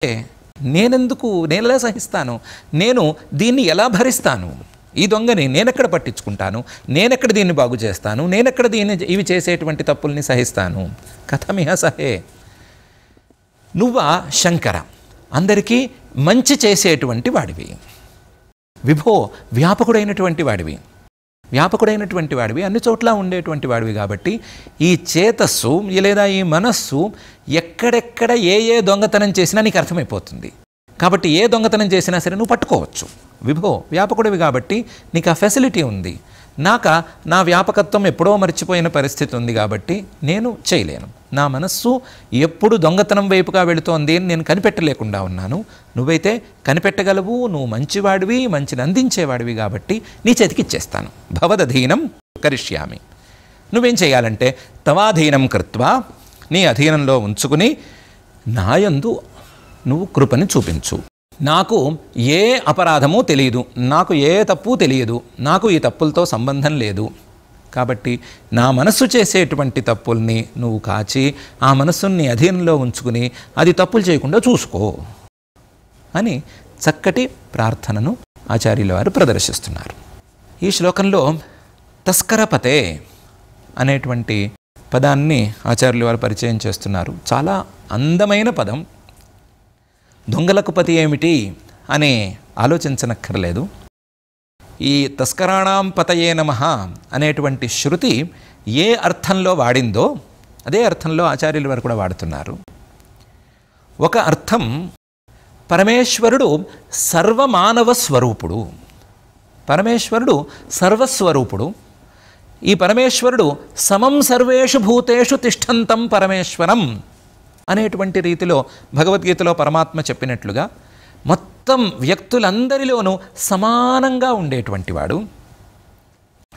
నేనెలా సహిస్తాను? నేను దీన్ని ఎలా భరిస్తాను? ఈ దొంగని నేనెక్కడ పట్టించుకుంటాను? నేనెక్కడ దీన్ని బాగు చేస్తాను? నేనెక్కడ ఇవి చేసేటువంటి తప్పుల్ని సహిస్తాను? కథమిహ సహే. నువ్వా శంకర, అందరికీ మంచి చేసేటువంటి వాడివి, విభో వ్యాపకుడైనటువంటి వాడివి, అన్ని చోట్ల ఉండేటువంటి వాడివి. కాబట్టి ఈ చేతస్సు లేదా ఈ మనస్సు ఎక్కడెక్కడ ఏ దొంగతనం చేసినా నీకు అర్థమైపోతుంది. కాబట్టి ఏ దొంగతనం చేసినా సరే నువ్వు పట్టుకోవచ్చు. విభో వ్యాపకుడివి కాబట్టి నీకు ఆ ఫెసిలిటీ ఉంది. నా వ్యాపకత్వం ఎప్పుడో మర్చిపోయిన పరిస్థితి ఉంది కాబట్టి నేను చేయలేను. నా మనస్సు ఎప్పుడు దొంగతనం వైపుగా వెళుతోంది అని నేను కనిపెట్టలేకుండా ఉన్నాను. నువ్వైతే కనిపెట్టగలవు, నువ్వు మంచివాడివి, మంచిని అందించేవాడివి కాబట్టి నీ చేతికి ఇచ్చేస్తాను. భవదధీనం కరిష్యామి. నువ్వేం చేయాలంటే తవాధీనం కృత్వా, నీ అధీనంలో ఉంచుకుని నాయందు నువ్వు కృపని చూపించు. నాకు ఏ అపరాధమూ తెలియదు, నాకు ఏ తప్పు తెలియదు, నాకు ఈ తప్పులతో సంబంధం లేదు. కాబట్టి నా మనస్సు చేసేటువంటి తప్పుల్ని నువ్వు కాచి ఆ మనస్సుని అధీనంలో ఉంచుకుని అది తప్పులు చేయకుండా చూసుకో అని చక్కటి ప్రార్థనను ఆచార్యుల వారు ప్రదర్శిస్తున్నారు. ఈ శ్లోకంలో తస్కరపతే అనేటువంటి పదాన్ని ఆచార్యుల వారు పరిచయం చేస్తున్నారు. చాలా అందమైన పదం. దొంగలకు పతి ఏమిటి అని ఆలోచించనక్కర్లేదు. ఈ తస్కరాణం పతయే నమః అనేటువంటి శృతి ఏ అర్థంలో వాడిందో అదే అర్థంలో ఆచార్యుల వారు కూడా వాడుతున్నారు. ఒక అర్థం పరమేశ్వరుడు సర్వమానవ స్వరూపుడు, పరమేశ్వరుడు సర్వస్వరూపుడు. ఈ పరమేశ్వరుడు సమం సర్వేషు భూతేషు తిష్టంతం పరమేశ్వరం అనేటువంటి రీతిలో భగవద్గీతలో పరమాత్మ చెప్పినట్లుగా మొత్తం వ్యక్తులందరిలోనూ సమానంగా ఉండేటువంటి వాడు,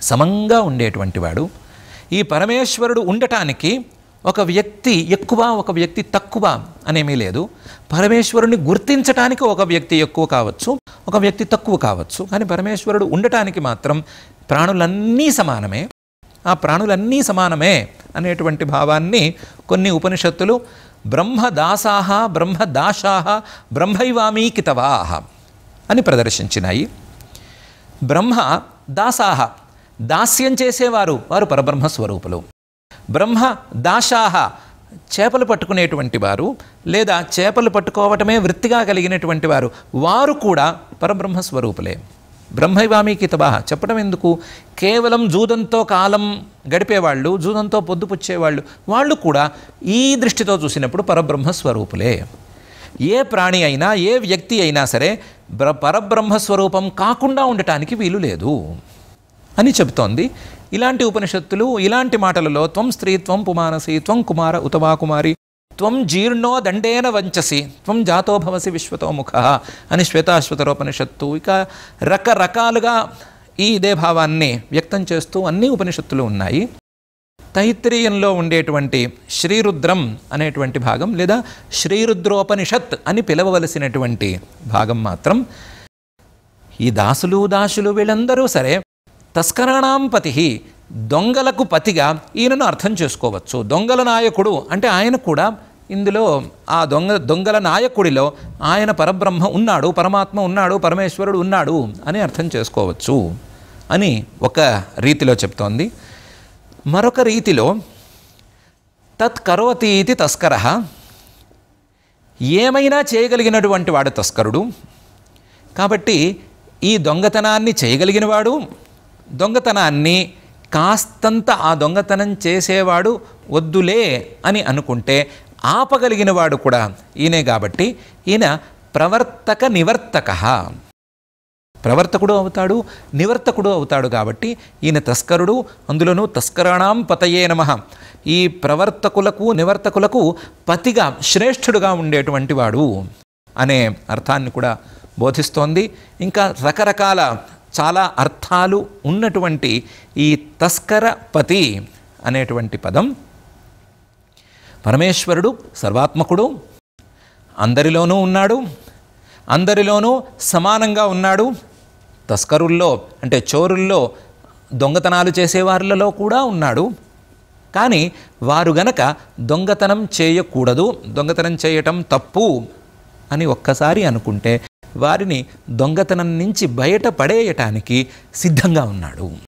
సమంగా ఉండేటువంటి వాడు. ఈ పరమేశ్వరుడు ఉండటానికి ఒక వ్యక్తి ఎక్కువ, ఒక వ్యక్తి తక్కువ అనేమీ లేదు. పరమేశ్వరుని గుర్తించటానికి ఒక వ్యక్తి ఎక్కువ కావచ్చు, ఒక వ్యక్తి తక్కువ కావచ్చు. కానీ పరమేశ్వరుడు ఉండటానికి మాత్రం ప్రాణులన్నీ సమానమే. ఆ ప్రాణులన్నీ సమానమే అనేటువంటి భావాన్ని కొన్ని ఉపనిషత్తులు బ్రహ్మదాసాహ బ్రహ్మదాశాహ బ్రహ్మైవామీకితవాహ అని ప్రదర్శించినాయి. బ్రహ్మ దాసాహ, దాస్యం చేసేవారు, వారు పరబ్రహ్మస్వరూపులు. బ్రహ్మ దాశాహ, చేపలు పట్టుకునేటువంటి వారు లేదా చేపలు పట్టుకోవటమే వృత్తిగా కలిగినటువంటి వారు, వారు కూడా పరబ్రహ్మస్వరూపులే. బ్రహ్మైవామీకితవాహ చెప్పడం ఎందుకు? కేవలం జూదంతో కాలం గడిపేవాళ్ళు, జూదంతో పొద్దుపుచ్చేవాళ్ళు, వాళ్ళు కూడా ఈ దృష్టితో చూసినప్పుడు పరబ్రహ్మస్వరూపులే. ఏ ప్రాణి అయినా ఏ వ్యక్తి అయినా సరే పరబ్రహ్మస్వరూపం కాకుండా ఉండటానికి వీలు లేదు అని చెబుతోంది. ఇలాంటి ఉపనిషత్తులు ఇలాంటి మాటలలో త్వం స్త్రీ త్వం పుమానసి త్వం కుమార ఉతవా కుమారి త్వం జీర్ణో దండేన వంచసి త్వం జాతో భవసి విశ్వతోముఖ అని శ్వేతాశ్వతరోపనిషత్తు, ఇక రకరకాలుగా ఇదే భావాన్ని వ్యక్తం చేస్తూ అన్ని ఉపనిషత్తులు ఉన్నాయి. తైత్రీయంలో ఉండేటువంటి శ్రీరుద్రం అనేటువంటి భాగం లేదా శ్రీరుద్రోపనిషత్ అని పిలవవలసినటువంటి భాగం మాత్రం ఈ దాసులు వీళ్ళందరూ సరే తస్కరాణం పతి, దొంగలకు పతిగా ఈయనను అర్థం చేసుకోవచ్చు. దొంగల నాయకుడు అంటే ఆయన కూడా ఇందులో ఆ దొంగల నాయకుడిలో ఆయన పరబ్రహ్మ ఉన్నాడు, పరమాత్మ ఉన్నాడు, పరమేశ్వరుడు ఉన్నాడు అని అర్థం చేసుకోవచ్చు అని ఒక రీతిలో చెప్తోంది. మరొక రీతిలో తత్కరోతి ఇది తస్కర, ఏమైనా చేయగలిగినటువంటి వాడు తస్కరుడు. కాబట్టి ఈ దొంగతనాన్ని చేయగలిగినవాడు, దొంగతనాన్ని కాస్తంత ఆ దొంగతనం చేసేవాడు వద్దులే అని అనుకుంటే ఆపగలిగిన వాడు కూడా ఈయనే. కాబట్టి ఈయన ప్రవర్తక నివర్తక, ప్రవర్తకుడు అవుతాడు, నివర్తకుడు అవుతాడు. కాబట్టి ఈయన తస్కరుడు, అందులోనూ తస్కరాణం పతయే నమః, ఈ ప్రవర్తకులకు నివర్తకులకు పతిగా శ్రేష్ఠుడుగా ఉండేటువంటి వాడు అనే అర్థాన్ని కూడా బోధిస్తోంది. ఇంకా రకరకాల చాలా అర్థాలు ఉన్నటువంటి ఈ తస్కరపతి అనేటువంటి పదం పరమేశ్వరుడు సర్వాత్మకుడు, అందరిలోనూ ఉన్నాడు, అందరిలోనూ సమానంగా ఉన్నాడు. తస్కరుల్లో అంటే చోరుల్లో, దొంగతనాలు చేసేవారిలో కూడా ఉన్నాడు. కానీ వారు గనక దొంగతనం చేయకూడదు, దొంగతనం చేయటం తప్పు అని ఒక్కసారి అనుకుంటే వారిని దొంగతనం నుంచి బయట పడేయటానికి సిద్ధంగా ఉన్నాడు.